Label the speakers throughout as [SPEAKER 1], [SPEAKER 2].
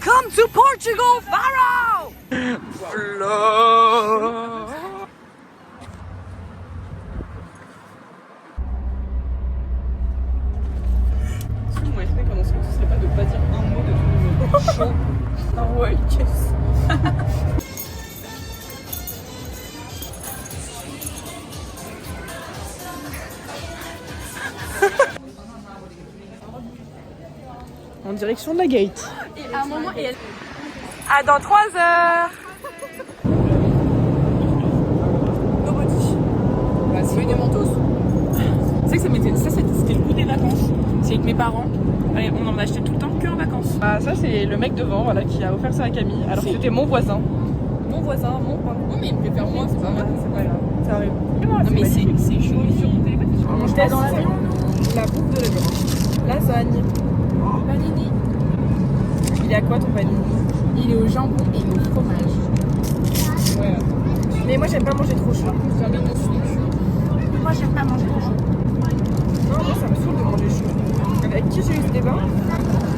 [SPEAKER 1] Welcome to Portugal, Faro! Voilà.
[SPEAKER 2] Est-ce que mon respect pendant ce que ce serait pas de pas dire un mot de ton chaud? Ah ouais, qu'est-ce? En direction de la gate.
[SPEAKER 3] Et à un moment, et elle...
[SPEAKER 1] À dans 3 heures.
[SPEAKER 2] Nobody. Bah, c'est des mentos. Tu sais que c'était le goût des vacances. C'est avec mes parents. Allez, on en achetait tout le temps que en vacances. Ah, ça, c'est le mec devant voilà, qui a offert ça à Camille. Alors que c'était mon voisin. Mon voisin, mon papa. Non, mais il me préfère moi, c'est pas grave. C'est pas grave. Ça arrive. Non, mais c'est chaud. Sur mon téléphone, on mange dans l'avion. La bouffe de l'avion. Lasagne. Panini. Il est à quoi ton panini?
[SPEAKER 3] Il est au jambon et au fromage.
[SPEAKER 2] Ouais. Mais moi, j'aime pas manger trop chaud.
[SPEAKER 3] Moi, j'aime pas manger trop chaud.
[SPEAKER 2] Non, moi, ça me saoule de manger chaud. Avec qui j'ai eu ce débat?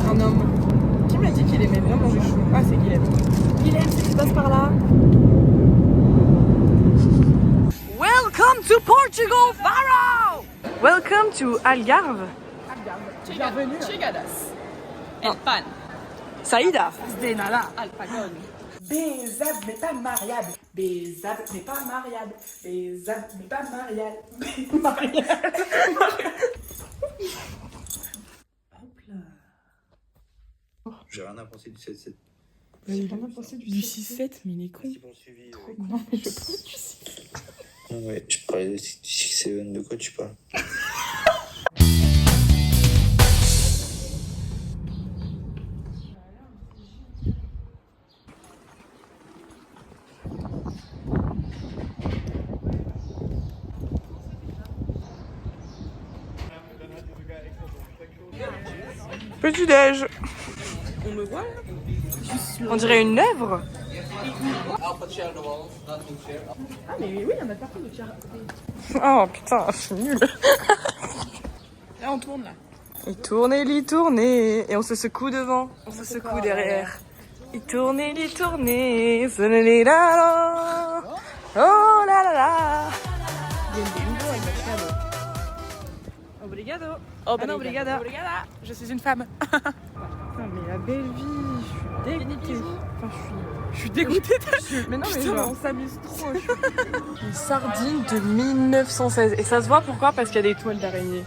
[SPEAKER 2] Un homme. Qui m'a dit qu'il aimait bien manger chaud? Ah, c'est Guilhem. Guilhem, si tu passes par là.
[SPEAKER 1] Welcome to Portugal, Faro! Welcome to Algarve.
[SPEAKER 2] Bienvenue. Chegadas. El pan.
[SPEAKER 1] Saïda.
[SPEAKER 2] Denala. Al pagone.
[SPEAKER 4] Bézab mais pas mariable, Bézab mais pas mariable, Bézab mais pas mariable, mariable. Hop là.
[SPEAKER 5] J'ai rien à penser du 7-7.
[SPEAKER 2] J'ai rien à penser du 6-7, mais il est con.
[SPEAKER 5] Merci pour le suivi.
[SPEAKER 2] Non, mais je pense du 6.
[SPEAKER 5] Ouais, je parlais du 6-7, de quoi tu parles?
[SPEAKER 1] Petit déj.
[SPEAKER 2] On me voit là?
[SPEAKER 1] On dirait une œuvre.
[SPEAKER 2] Ah, mais oui, il y en a partout de chairs.
[SPEAKER 1] Oh putain, je suis nulle.
[SPEAKER 2] Là, on tourne là.
[SPEAKER 1] Il tournait, il tournait. Et on se secoue devant, on se secoue derrière. Il tournait, il tournait. Oh là là là. Obrigado. Obrigado.
[SPEAKER 2] Obrigada. Je suis une femme.
[SPEAKER 1] Ah, mais la belle vie, je suis dégoûtée. Enfin, je suis dégoûtée. Mais non, mais
[SPEAKER 2] Putain,
[SPEAKER 1] genre,
[SPEAKER 2] on s'amuse trop.
[SPEAKER 1] une sardine de 1916. Et ça se voit pourquoi? Parce qu'il y a des toiles d'araignée.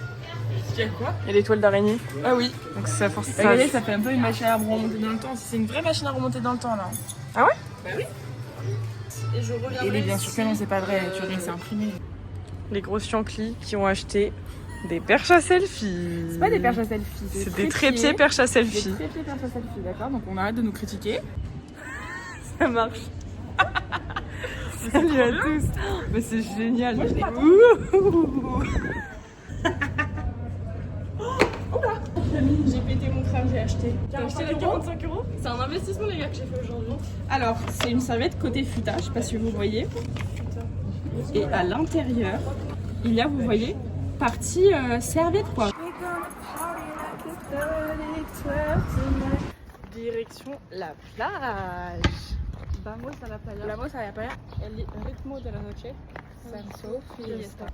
[SPEAKER 2] Tu as quoi?
[SPEAKER 1] Il y a des toiles d'araignée.
[SPEAKER 2] Ah oui.
[SPEAKER 1] Donc ça force ça.
[SPEAKER 2] Regardez, ça fait un peu une machine à remonter dans le temps. C'est une vraie machine à remonter dans le temps là.
[SPEAKER 1] Ah ouais?
[SPEAKER 2] Bah oui. Et je reviendrai. Et bien sûr que non, c'est pas vrai. Tu vois, c'est imprimé.
[SPEAKER 1] Les grosses chanclis qui ont acheté des perches à selfie.
[SPEAKER 2] C'est pas des perches à selfie.
[SPEAKER 1] C'est des trépieds perches à
[SPEAKER 2] Des
[SPEAKER 1] selfie.
[SPEAKER 2] trépieds perches à selfie, d'accord? Donc on arrête de nous critiquer.
[SPEAKER 1] Ça marche. Salut à tous. Mais c'est génial.
[SPEAKER 2] Moi, je l'ai.
[SPEAKER 1] Ouh.
[SPEAKER 2] J'ai pété mon crâne, j'ai acheté. T'as acheté les 45 €? C'est un investissement les gars que j'ai fait aujourd'hui. Alors, c'est une serviette côté futa, je sais pas si vous voyez. Et à l'intérieur, il y a, vous voyez, partie serviette quoi.
[SPEAKER 1] Direction la plage.
[SPEAKER 2] Vamos a la playa. Vamos a la playa. El ritmo de la noche. Sanso fiesta.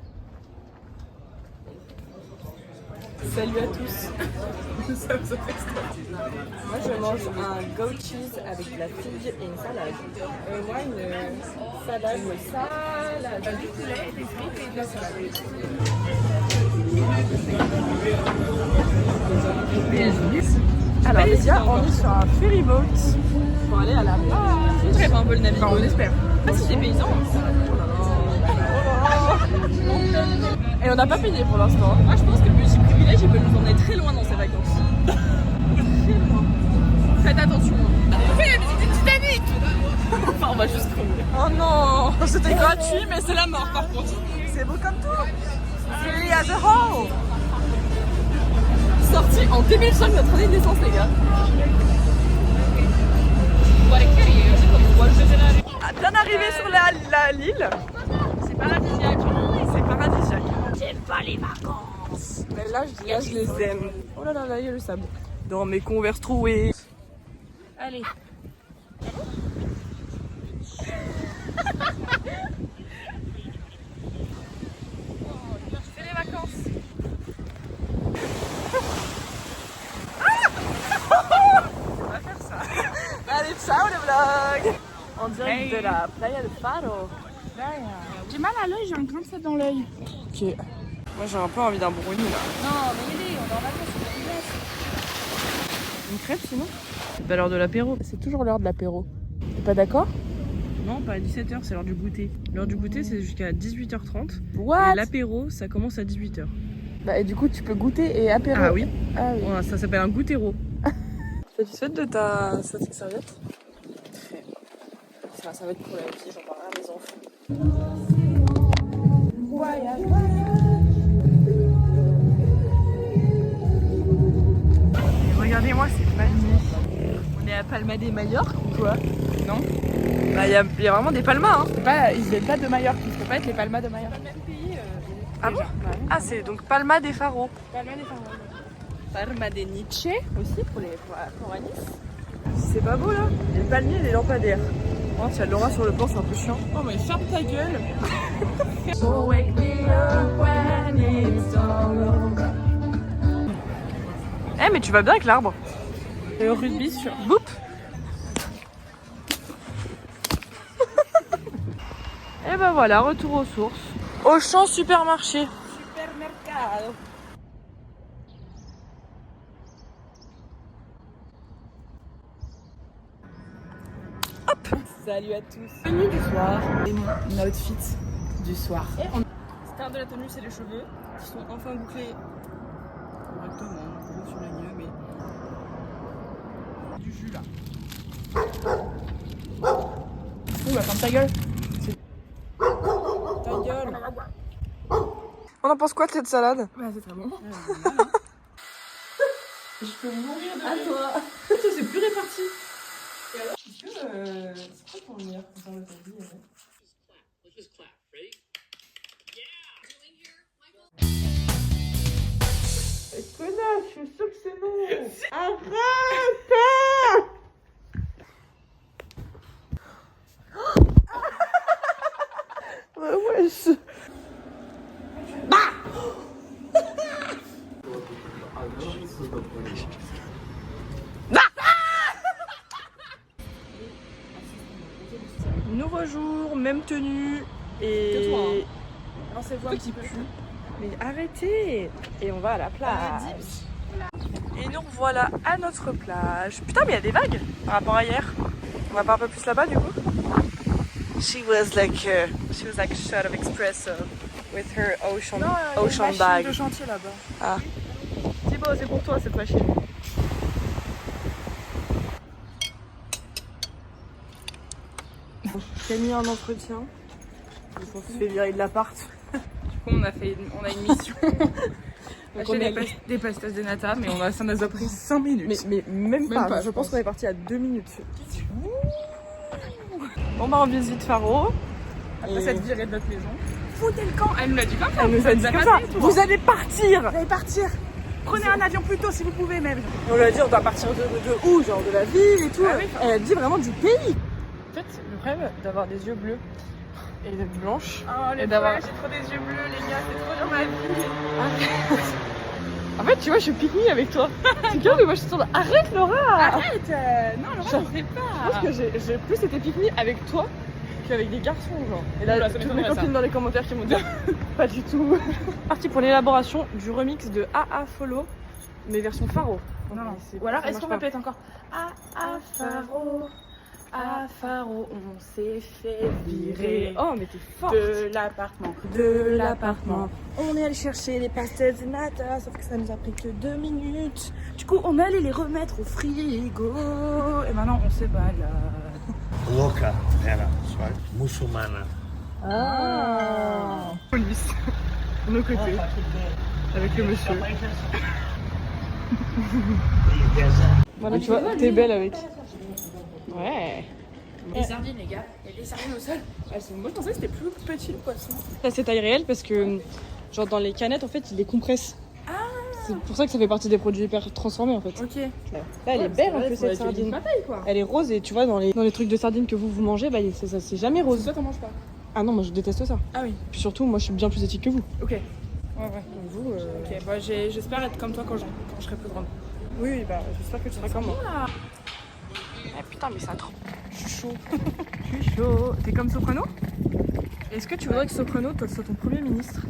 [SPEAKER 1] Salut à tous. Moi je mange un goat cheese avec de la figue et une salade. Moi une salade.
[SPEAKER 2] Du poulet, des frites et de la salade.
[SPEAKER 1] Alors les gars, on est sur un ferry boat pour aller à la plage.
[SPEAKER 2] Très un peu le navire.
[SPEAKER 1] Enfin, on espère.
[SPEAKER 2] Ah si des paysans.
[SPEAKER 1] Et on n'a pas payé pour l'instant.
[SPEAKER 2] Moi je pense que le petit privilège il peut nous emmener très loin dans ces vacances. Très loin. Faites attention. Fais la musique du Titanic. Enfin on va juste crever.
[SPEAKER 1] Oh non, c'était gratuit mais c'est la mort par contre. C'est beau comme tout. Silly as a whole.
[SPEAKER 2] Sorti en 2005 notre année de naissance les gars.
[SPEAKER 1] Bien arrivé sur l'île.
[SPEAKER 2] C'est paradisiaque.
[SPEAKER 1] C'est paradisiaque. J'aime pas les vacances. Mais là, je les aime. Oh là là, là, il y a le sable. Dans mes converses trouées.
[SPEAKER 2] Allez.
[SPEAKER 1] C'est les vacances. On va faire ça. Allez, ciao le vlog. En direct de la playa de Faro.
[SPEAKER 3] J'ai mal à l'œil, j'ai un grain de sable dans l'œil.
[SPEAKER 1] Ok. Moi j'ai un peu envie d'un brownie là.
[SPEAKER 3] Non, mais y aller, on est en vacances, on fait une glace.
[SPEAKER 1] Une crêpe sinon? Bah l'heure de l'apéro.
[SPEAKER 2] C'est toujours l'heure de l'apéro. T'es pas d'accord?
[SPEAKER 1] Non, pas à 17h, c'est l'heure du goûter. L'heure du goûter c'est jusqu'à 18h30.
[SPEAKER 2] What?
[SPEAKER 1] Et l'apéro ça commence à 18h.
[SPEAKER 2] Bah et du coup tu peux goûter et apéro.
[SPEAKER 1] Ah oui,
[SPEAKER 2] Ah oui.
[SPEAKER 1] ouais, ça s'appelle un goûtéro. Satisfaite de ta serviette?
[SPEAKER 2] Très. Ça va être pour la vie, j'en parlerai à mes enfants.
[SPEAKER 1] Regardez-moi, c'est magnifique. On est à Palma de Mallorca ou quoi? Non? Bah, il y a vraiment des palmas, hein.
[SPEAKER 2] Ils viennent pas de Majorque, ils ne peuvent pas être les Palmas de Majorque.
[SPEAKER 1] Ah bon? Ah, c'est donc Palma des Faro.
[SPEAKER 2] Palma des Faro. Palma de Nietzsche aussi pour à Nice.
[SPEAKER 1] C'est pas beau là? Il y a le palmier et les lampadaires. Oh, s'il y a de l'aura sur le plan, c'est un peu chiant.
[SPEAKER 2] Oh mais ferme ta gueule.
[SPEAKER 1] Eh, mais tu vas bien avec l'arbre.
[SPEAKER 2] Le rugby sur...
[SPEAKER 1] Boop. Et ben voilà, retour aux sources. Auchan supermarché.
[SPEAKER 2] Supermercado. Salut à tous. Tenue du soir et mon outfit du soir.
[SPEAKER 1] Star de la tenue, c'est les cheveux qui sont enfin bouclés correctement, un peu sur les lieux, mais du jus là.
[SPEAKER 2] Ouh, bah ferme ta gueule.
[SPEAKER 1] Ta gueule. On en pense quoi de cette salade?
[SPEAKER 2] Bah c'est très bon.
[SPEAKER 1] Je peux mourir de rire.
[SPEAKER 2] toi.
[SPEAKER 1] Ça c'est plus réparti. Est-ce que c'est quoi ton meilleur concert de ta vie? Connard, je suis sûre que c'est non. Arrête! Wesh. Nouveau jour, même tenue et
[SPEAKER 2] Non, c'est vous un petit peu.
[SPEAKER 1] mais arrêtez. Et on va à la plage. Et nous revoilà à notre plage. Putain, mais il y a des vagues par rapport à hier. On va pas un peu plus là-bas du coup? She was like shot of espresso with her ocean bag.
[SPEAKER 2] De chantier là-bas.
[SPEAKER 1] Ah. Thibaut, c'est pour toi cette machine. Camille en entretien. On se fait virer de l'appart.
[SPEAKER 2] Du coup, on a une mission.
[SPEAKER 1] Donc on est
[SPEAKER 2] des pastas de nata, mais ça nous a pris 5 minutes.
[SPEAKER 1] mais même pas. Je pense qu'on est parti à 2 minutes. Bon bah on visite Faro.
[SPEAKER 2] Après cette virée de notre maison. Foutez le camp. Elle nous l'a dit comme ça.
[SPEAKER 1] Elle nous a dit comme ça. Vous allez partir.
[SPEAKER 2] Vous allez partir. Prenez un avion plus tôt si vous pouvez même.
[SPEAKER 1] On lui a dit on doit partir de où? Genre de la ville et tout.
[SPEAKER 2] Ah oui,
[SPEAKER 1] Elle a dit vraiment du pays. En fait, le rêve d'avoir des yeux bleus et d'être blanche.
[SPEAKER 2] Oh les
[SPEAKER 1] d'avoir-
[SPEAKER 2] j'ai trop des yeux bleus les gars, c'est trop dans ma vie.
[SPEAKER 1] En fait, tu vois, je suis pique-nique avec toi. Tu vois, mais moi je suis sur le... Arrête Laura.
[SPEAKER 2] Arrête non Laura, je sais
[SPEAKER 1] Je
[SPEAKER 2] pas.
[SPEAKER 1] pense que j'ai plus été pique-nique avec toi qu'avec des garçons, genre. Et là,
[SPEAKER 2] Oula, ça
[SPEAKER 1] toutes mes
[SPEAKER 2] m'étonnerait,
[SPEAKER 1] copines
[SPEAKER 2] ça.
[SPEAKER 1] dans les commentaires qui m'ont dit pas du tout. Parti pour l'élaboration du remix de AA Follow, mais version Faro.
[SPEAKER 2] Non.
[SPEAKER 1] C'est-
[SPEAKER 2] Ou alors
[SPEAKER 1] ça
[SPEAKER 2] est-ce qu'on
[SPEAKER 1] marche
[SPEAKER 2] répète encore à Faro, on s'est fait virer
[SPEAKER 1] Oh, mais t'es forte.
[SPEAKER 2] de l'appartement.
[SPEAKER 1] On est allé chercher les pastels de nata, sauf que ça nous a pris que 2 minutes.
[SPEAKER 2] Du coup, on allait les remettre au frigo. Et maintenant, on se balade.
[SPEAKER 5] Loca era muçulmana.
[SPEAKER 1] Ah. Police. De nos côtés. Avec le monsieur. Voilà, tu vois, t'es belle avec. Ouais.
[SPEAKER 2] Les sardines, les gars. Il y a des sardines au sol.
[SPEAKER 1] Elles sont... Moi, je pensais que c'était plus petit le poisson. Là, c'est taille réelle parce que, genre, dans les canettes, en fait, ils les compressent. C'est pour ça que ça fait partie des produits hyper transformés en fait.
[SPEAKER 2] Ok.
[SPEAKER 1] Là, elle est belle en plus cette sardine.
[SPEAKER 2] Quoi.
[SPEAKER 1] Elle est rose et tu vois, dans les trucs de sardines que vous mangez, bah, c'est jamais rose.
[SPEAKER 2] Toi, t'en manges pas.
[SPEAKER 1] Ah non, moi je déteste ça.
[SPEAKER 2] Ah oui.
[SPEAKER 1] Puis surtout, moi je suis bien plus éthique que vous.
[SPEAKER 2] Ok. Ouais.
[SPEAKER 1] Donc vous,
[SPEAKER 2] Ok, bah, j'espère être comme toi quand je serai plus grande.
[SPEAKER 1] oui, bah j'espère que tu seras comme moi. Ah putain, mais ça trop. Je suis chaud.
[SPEAKER 2] Je suis chaud. T'es comme Soprano?
[SPEAKER 1] Est-ce que tu voudrais que Soprano soit ton premier ministre?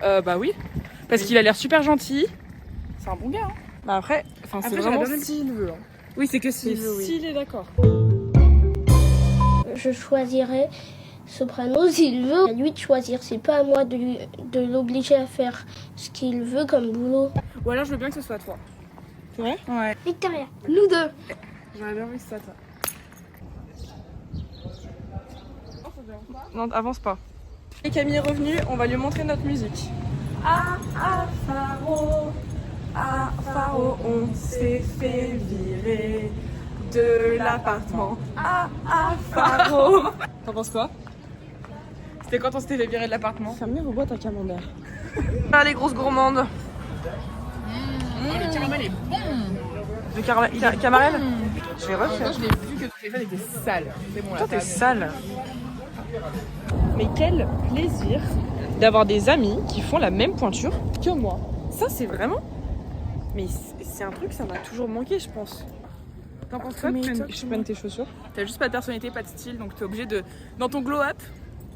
[SPEAKER 2] Bah oui. Parce qu'il a l'air super gentil. C'est un bon gars. Hein.
[SPEAKER 1] Bah après, c'est
[SPEAKER 2] Après,
[SPEAKER 1] vraiment
[SPEAKER 2] j'aurais bien
[SPEAKER 1] s'il veut. Hein.
[SPEAKER 2] Oui, c'est que
[SPEAKER 1] C'est
[SPEAKER 2] s'il veut, oui.
[SPEAKER 1] s'il est d'accord.
[SPEAKER 6] Je choisirais Soprano s'il veut. À lui de choisir. C'est pas à moi de l'obliger à faire ce qu'il veut comme boulot.
[SPEAKER 2] Ou alors je veux bien que ce soit toi.
[SPEAKER 1] C'est vrai?
[SPEAKER 2] Ouais.
[SPEAKER 6] Victoria, nous deux.
[SPEAKER 2] J'aurais bien vu que ce soit toi.
[SPEAKER 1] Non, avance pas. Et Camille est revenue, on va lui montrer notre musique. Faro, on s'est fait virer de l'appartement. Faro. T'en penses quoi?
[SPEAKER 2] C'était quand on s'était fait virer de l'appartement.
[SPEAKER 1] Ferme vos boîtes à camembert. Ah, les grosses gourmandes.
[SPEAKER 2] Le caramel est bon.
[SPEAKER 1] De camarel. Je vais
[SPEAKER 2] Quand
[SPEAKER 1] refaire.
[SPEAKER 2] je l'ai vu que ton téléphone était sale. C'est bon là.
[SPEAKER 1] Toi, t'es
[SPEAKER 2] ça va
[SPEAKER 1] sale. Mais quel plaisir d'avoir des amis qui font la même pointure que moi. Ça, c'est vraiment... Mais c'est un truc, ça m'a toujours manqué, je pense.
[SPEAKER 2] T'en penses quoi que
[SPEAKER 1] Je prenne tes chaussures.
[SPEAKER 2] T'as juste pas de personnalité, pas de style, donc t'es obligé de... Dans ton glow-up,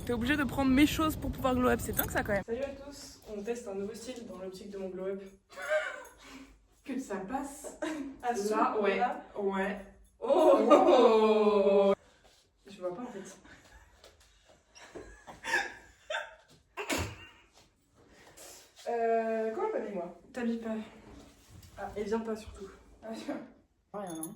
[SPEAKER 2] t'es obligé de prendre mes choses pour pouvoir glow-up. C'est dingue ça quand même.
[SPEAKER 1] Salut à tous, on teste un nouveau style dans l'optique de mon glow-up.
[SPEAKER 4] Que ça passe.
[SPEAKER 1] Ah,
[SPEAKER 4] Là, ouais. Ouais.
[SPEAKER 1] Oh. Je vois pas en fait. Comment t'habilles-moi? T'habilles pas. Ah, et viens pas surtout.
[SPEAKER 4] Rien, non.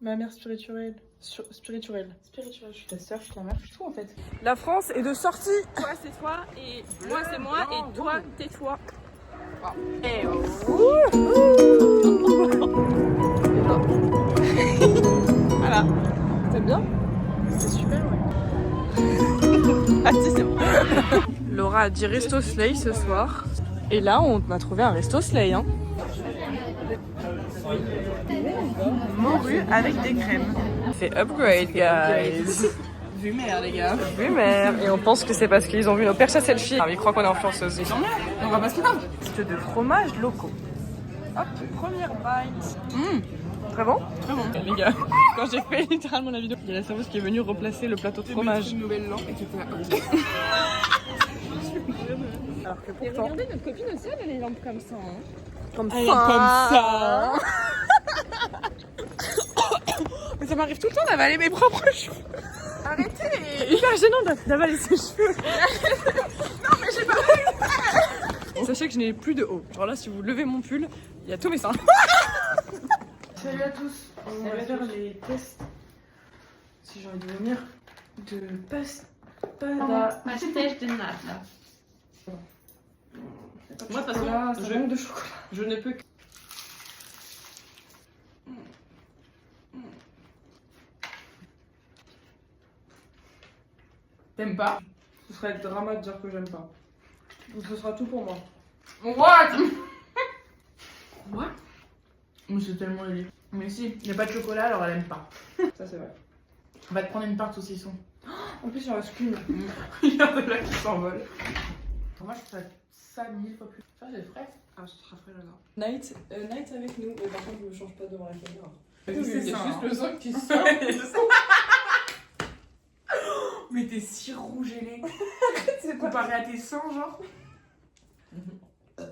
[SPEAKER 1] Ma mère spirituelle. Spirituelle.
[SPEAKER 4] Spirituel, je suis ta soeur, je suis ta mère, je suis tout en fait.
[SPEAKER 1] La France est de sortie.
[SPEAKER 2] Toi c'est toi, et moi c'est moi, et toi t'es toi.
[SPEAKER 1] Voilà. T'aimes bien?
[SPEAKER 2] C'est super, ouais.
[SPEAKER 1] Ah si, c'est bon. Laura a dit Resto Slay ce soir. Et là, on a trouvé un Resto Slay. Hein. Morue avec des crèmes. C'est upgrade, guys.
[SPEAKER 2] Vu mère les gars.
[SPEAKER 1] Oui, mère. Et on pense que c'est parce qu'ils ont vu nos perches à selfie. Ah, ils croient qu'on est influenceuse.
[SPEAKER 2] On va pas se plaindre.
[SPEAKER 1] C'était de fromage locaux. Hop, première bite. Très bon?
[SPEAKER 2] Très bon.
[SPEAKER 1] Les gars, quand j'ai fait littéralement la vidéo, il y a la serveuse qui est venue replacer le plateau de fromage.
[SPEAKER 2] Une nouvelle lampe et qui était là.
[SPEAKER 1] Alors que pourtant...
[SPEAKER 3] Regardez, notre copine aussi, elle a les lampes comme ça. Hein.
[SPEAKER 1] Comme
[SPEAKER 2] Elle est comme ça. Mais ça m'arrive tout le temps d'avaler mes propres cheveux. Arrêtez.
[SPEAKER 1] C'est hyper gênant d'avaler ses cheveux.
[SPEAKER 2] Non mais j'ai pas fait.
[SPEAKER 1] Sachez que je n'ai plus de haut. Genre là, si vous levez mon pull, il y a tous mes seins. Salut à tous. On va faire les tests, si j'ai envie de vomir, de pastada.
[SPEAKER 3] Pastel de nata.
[SPEAKER 1] Moi, de toute façon, je manque de chocolat. Je ne peux que...
[SPEAKER 2] T'aimes pas?
[SPEAKER 1] Ce serait drama de dire que j'aime pas. Donc ce sera tout pour moi.
[SPEAKER 2] What? What? Mais c'est tellement élite. Mais si, il n'y a pas de chocolat alors elle aime pas.
[SPEAKER 1] Ça, c'est vrai.
[SPEAKER 2] On va te prendre une part de saucisson.
[SPEAKER 1] En plus, il en reste qu'une.
[SPEAKER 2] Il y en a là qui s'envolent. Moi je ferais ça 1000 fois plus. Ça c'est frais.
[SPEAKER 1] Ah, ce sera frais, j'adore. Night avec nous. Mais par contre, je ne change pas devant la caméra.
[SPEAKER 2] C'est
[SPEAKER 1] C'est
[SPEAKER 2] ça,
[SPEAKER 1] juste
[SPEAKER 2] hein.
[SPEAKER 1] le sang qui sort.
[SPEAKER 2] Mais t'es si rouge ailé. Comparé à tes seins, genre. Oh là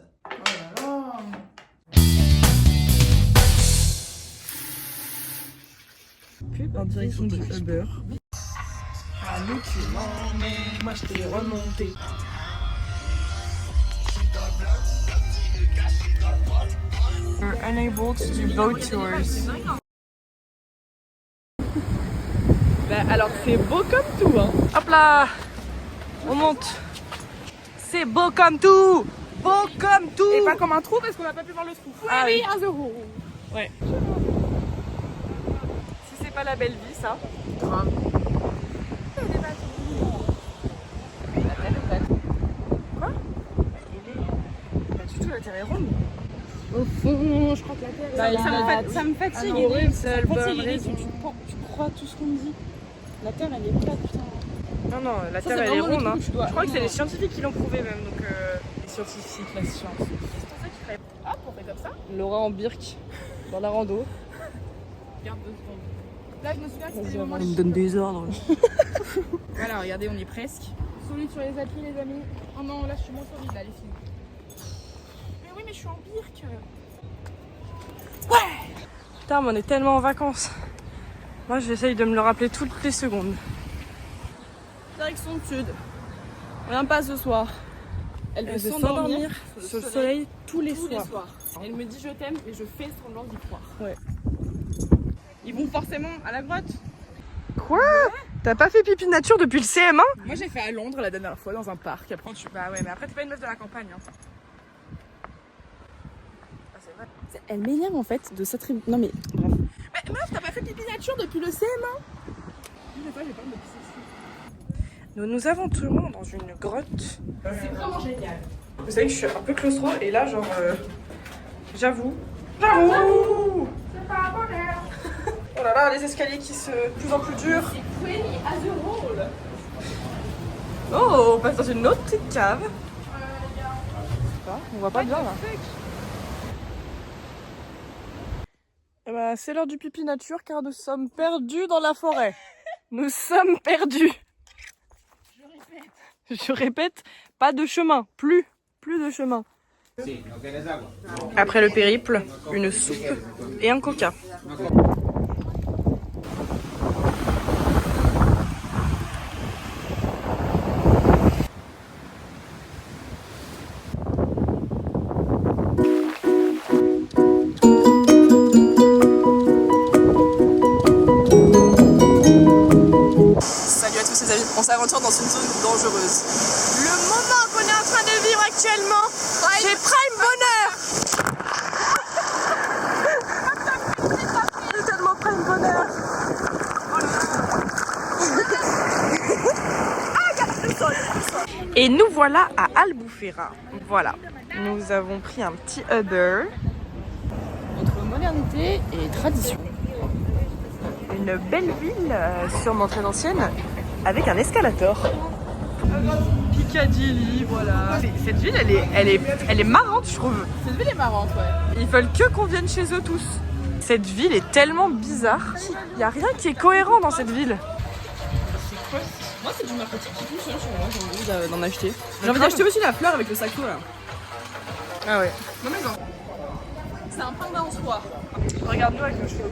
[SPEAKER 2] là.
[SPEAKER 1] Pub en direction du Uber. Ah, nous tu m'emmènes, moi je t'ai remonté. We're unable to do boat tours. Bah, alors c'est beau comme tout, hein. Hop là, on monte. C'est beau comme tout. Beau comme tout.
[SPEAKER 2] Et pas comme un trou parce qu'on n'a pas pu voir le trou.
[SPEAKER 1] Ah oui.
[SPEAKER 2] un euro.
[SPEAKER 1] Ouais. Si c'est pas la belle vie, ça.
[SPEAKER 2] Grave.
[SPEAKER 1] Quoi? Terre est ronde.
[SPEAKER 3] Au fond, je crois que la Terre est
[SPEAKER 2] Ça me fatigue.
[SPEAKER 1] Une seule bonne
[SPEAKER 2] Elise,
[SPEAKER 1] raison.
[SPEAKER 2] tu crois tout ce qu'on me dit. La Terre, elle est plate, putain.
[SPEAKER 1] Non, non, la
[SPEAKER 2] Ça,
[SPEAKER 1] Terre
[SPEAKER 2] c'est
[SPEAKER 1] elle est
[SPEAKER 2] vraiment le
[SPEAKER 1] ronde.
[SPEAKER 2] truc
[SPEAKER 1] Hein.
[SPEAKER 2] où tu dois-
[SPEAKER 1] Je crois que c'est
[SPEAKER 2] non.
[SPEAKER 1] les scientifiques qui l'ont prouvé même. Donc,
[SPEAKER 2] Les scientifiques, la science. Hop, on fait comme ça.
[SPEAKER 1] Laura en birk dans la rando.
[SPEAKER 2] Regarde 2 secondes. Là, je me souviens que c'était le moment.
[SPEAKER 1] Il me donne des ordres.
[SPEAKER 2] Voilà, regardez, on y est presque. Solide sur les appuis, les amis. Oh non, là, je suis moins solide, là, les filles. Mais oui, mais je suis en birk.
[SPEAKER 1] Putain, mais on est tellement en vacances. Moi, j'essaye de me le rappeler toutes les secondes.
[SPEAKER 2] Direction sud. On vient pas ce soir. Elle veut s'endormir
[SPEAKER 1] sur le soleil tous les
[SPEAKER 2] tous les
[SPEAKER 1] soirs.
[SPEAKER 2] soirs. Elle me dit je t'aime et je fais semblant d'y croire.
[SPEAKER 1] Ouais.
[SPEAKER 2] Ils vont forcément à la grotte.
[SPEAKER 1] Quoi? T'as pas fait pipi nature depuis le CM1?
[SPEAKER 2] Moi j'ai fait à Londres la dernière fois dans un parc. Après tu...
[SPEAKER 1] Bah ouais, mais après t'es pas une meuf de la campagne. Hein. Ah, c'est vrai.
[SPEAKER 2] Elle m'énerve en fait de cette... Non mais bref. Mais meuf, t'as pas fait pipi nature depuis le CM1? Des fois j'ai pas me pisser dessus.
[SPEAKER 1] Nous nous aventurons dans une grotte.
[SPEAKER 2] C'est vraiment génial.
[SPEAKER 1] Vous savez que je suis un peu claustro et là genre j'avoue. J'avoue. C'est pas bonheur. Oh là là, les escaliers qui se de plus en plus durs.
[SPEAKER 2] C'est 20 as a whole.
[SPEAKER 1] Oh, on passe dans une autre petite cave. On voit pas bien là. Eh ben, c'est l'heure du pipi nature car nous sommes perdus dans la forêt. Nous sommes perdus. Je répète, pas de chemin, plus de chemin. Après le périple, une soupe et un coca. Salut à tous les amis, on s'aventure dans une zone dangereuse. Le moment qu'on est en train de vivre actuellement, c'est Prime Bonheur. C'est tellement Prime Bonheur. Et nous voilà à Albufeira. Voilà, nous avons pris un petit Uber.
[SPEAKER 2] Entre modernité et tradition.
[SPEAKER 1] Une belle ville, sûrement très ancienne, avec un escalator. Piccadilly, voilà. Cette ville, elle est marrante, je trouve.
[SPEAKER 2] Cette ville est marrante, ouais.
[SPEAKER 1] Ils veulent que qu'on vienne chez eux tous. Cette ville est tellement bizarre. Il n'y a rien qui est cohérent dans cette ville.
[SPEAKER 2] Moi, c'est du narcotique qui touche, hein, j'ai envie d'en acheter. J'ai envie d'acheter aussi la fleur avec le saco là.
[SPEAKER 1] Ah ouais.
[SPEAKER 2] Non, mais non. C'est un panda en soi.
[SPEAKER 1] Regarde-nous avec nos cheveux.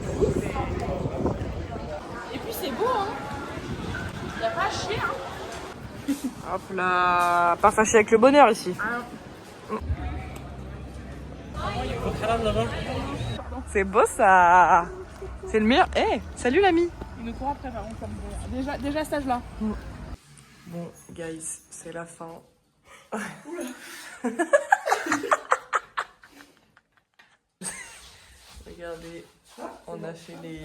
[SPEAKER 2] Et puis c'est beau, hein. Y'a pas à chier, hein.
[SPEAKER 1] Hop là. Pas fâché avec le bonheur ici. C'est beau ça. C'est le meilleur. Eh, salut l'ami.
[SPEAKER 2] Il me court après, par contre, ça me fait... Déjà à cet âge-là.
[SPEAKER 1] Bon, guys, c'est la fin. Regardez, on a fait les